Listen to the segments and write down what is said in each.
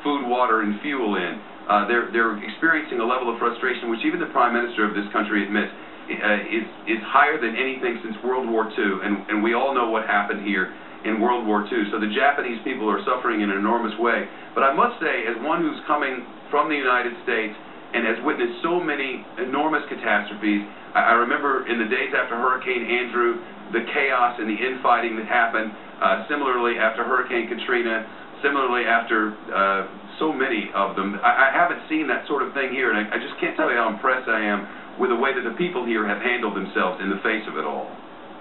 food, water, and fuel in. They're experiencing a level of frustration which even the Prime Minister of this country admits is higher than anything since World War II, and we all know what happened here in World War II. So the Japanese people are suffering in an enormous way. But I must say, as one who's coming from the United States and has witnessed so many enormous catastrophes, I remember in the days after Hurricane Andrew, the chaos and the infighting that happened, similarly after Hurricane Katrina, similarly after so many of them. I haven't seen that sort of thing here, and I just can't tell you how impressed I am with the way that the people here have handled themselves in the face of it all.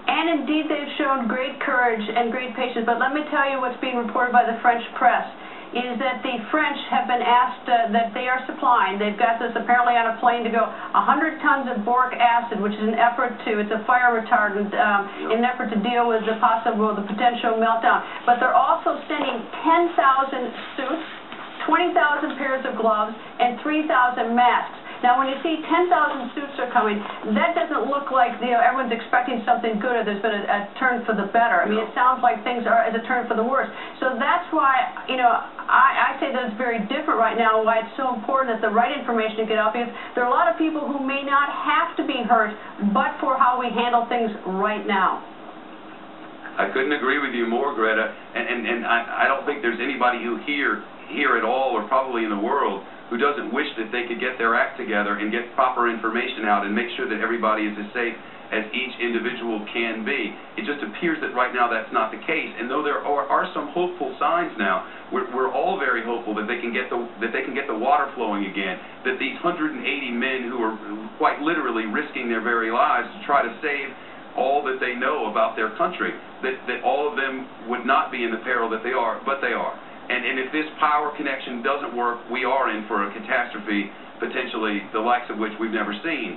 And indeed, they've shown great courage and great patience. But let me tell you what's being reported by the French press is that the French have been asked that they are supplying. They've got this apparently on a plane to go 100 tons of boric acid, which is an effort to, it's a fire retardant, in an effort to deal with the potential meltdown. But they're also sending 10,000 suits, 20,000 pairs of gloves, and 3,000 masks. Now, when you see 10,000 suits are coming, that doesn't look like, everyone's expecting something good or there's been a turn for the better. I mean, it sounds like things are as a turn for the worse. So that's why, I say that it's very different right now, why it's so important that the right information get out, because there are a lot of people who may not have to be hurt, but for how we handle things right now. I couldn't agree with you more, Greta, and I don't think there's anybody who here at all, or probably in the world, who doesn't wish that they could get their act together and get proper information out and make sure that everybody is as safe as each individual can be. It just appears that right now that's not the case. And though there are some hopeful signs now, we're all very hopeful that they can get the water flowing again, that these 180 men who are quite literally risking their very lives to try to save all that they know about their country, that all of them would not be in the peril that they are, but they are. And if this power connection doesn't work, we are in for a catastrophe, potentially the likes of which we've never seen.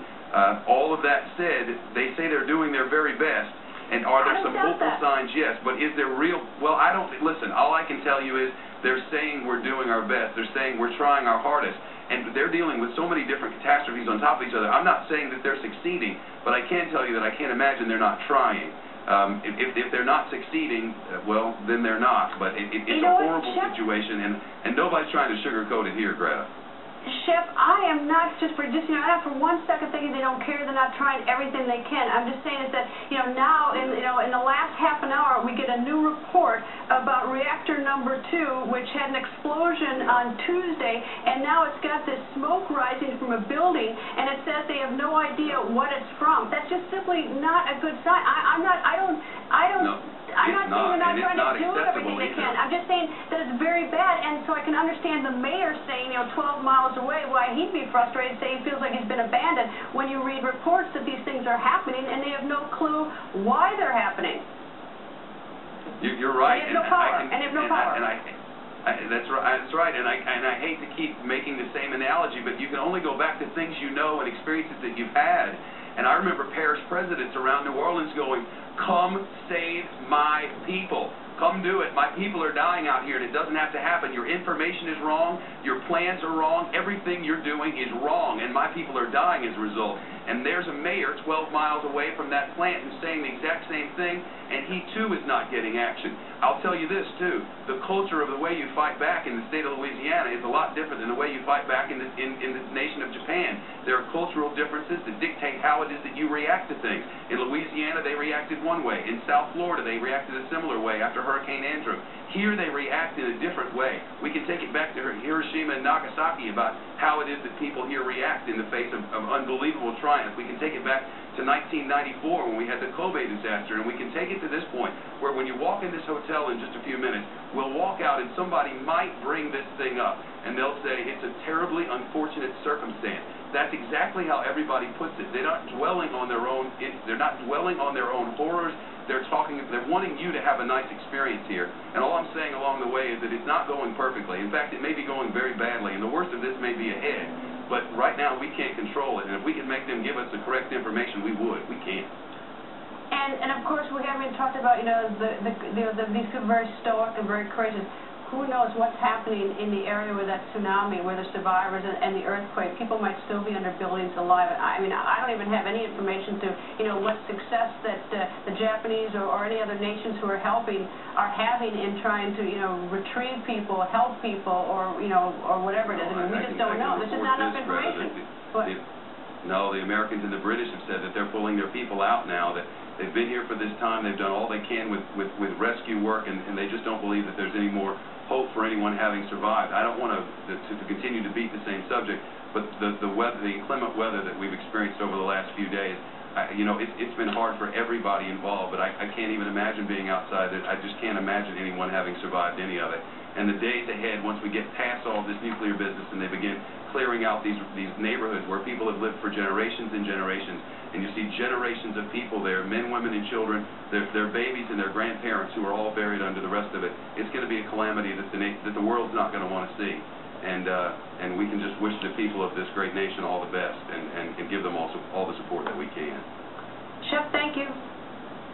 All of that said, they say they're doing their very best. And are there some hopeful signs? Yes. But is there real? Well, I don't. Listen, all I can tell you is they're saying we're doing our best. They're saying we're trying our hardest. And they're dealing with so many different catastrophes on top of each other. I'm not saying that they're succeeding, but I can tell you that I can't imagine they're not trying. If they're not succeeding, well, then they're not. But it's a horrible situation, and nobody's trying to sugarcoat it here, Greta. Chef, I am not just I'm not for one second thinking they don't care, they're not trying everything they can. I'm just saying is that, now in the last half an hour, we get a new report about reactor number 2, which had an explosion on Tuesday, and now it's got this smoke rising from a building, and it says they have no idea what it's from. That's just simply not a good sign. I'm not saying they're not trying to do everything they can. I'm just saying that it's very bad, and so I can understand the mayor saying, 12 miles away, why he'd be frustrated, say he feels like he's been abandoned when you read reports that these things are happening and they have no clue why they're happening. You're right. And they have no power. That's right. That's right. And I hate to keep making the same analogy, but you can only go back to things you know and experiences that you've had. And I remember parish presidents around New Orleans going, "Come save my people. Come do it. My people are dying out here, and it doesn't have to happen. Your information is wrong. Your plans are wrong. Everything you're doing is wrong, and my people are dying as a result." And there's a mayor 12 miles away from that plant who's saying the exact same thing, and he too is not getting action. I'll tell you this too: the culture of the way you fight back in the state of Louisiana is a lot different than the way you fight back in the nation of Japan. There are cultural differences that dictate how it is that you react to things. In Louisiana, they reacted one way. In South Florida, they reacted a similar way after Hurricane Andrew. Here, they react in a different way. We can take it back to Hiroshima and Nagasaki about how it is that people here react in the face of unbelievable triumph. We can take it back to 1994 when we had the Kobe disaster, and we can take it to this point where when you walk in this hotel in just a few minutes, we'll walk out and somebody might bring this thing up, and they'll say it's a terribly unfortunate circumstance. That's exactly how everybody puts it. They're not dwelling on their own. They're not dwelling on their own horrors. They're wanting you to have a nice experience here. And all I'm saying along the way is that it's not going perfectly. In fact, it may be going very badly, and the worst of this may be ahead. But right now, we can't control it. And if we can make them give us the correct information, we would. We can't. And of course, we haven't even talked about, these people are very stoic and very courageous. who knows what's happening in the area with that tsunami, where the survivors and the earthquake, people might still be under buildings alive. I mean, I don't even have any information to, what success that the Japanese or any other nations who are helping are having in trying to, retrieve people, help people, or whatever it is. I mean, we just don't know. This is not enough information. No, the Americans and the British have said that they're pulling their people out now, that they've been here for this time, they've done all they can with rescue work, and they just don't believe that there's any more hope for anyone having survived. I don't want to continue to beat the same subject, but the weather, the inclement weather that we've experienced over the last few days, it's been hard for everybody involved, but I can't even imagine being outside it. I just can't imagine anyone having survived any of it. And the days ahead, once we get past all this nuclear business and they begin clearing out these neighborhoods where people have lived for generations and generations, and you see generations of people there, men, women, and children, their babies and their grandparents who are all buried under the rest of it, it's going to be a calamity that the world's not going to want to see. And we can just wish the people of this great nation all the best and give them all the support that we can. Shep, thank you.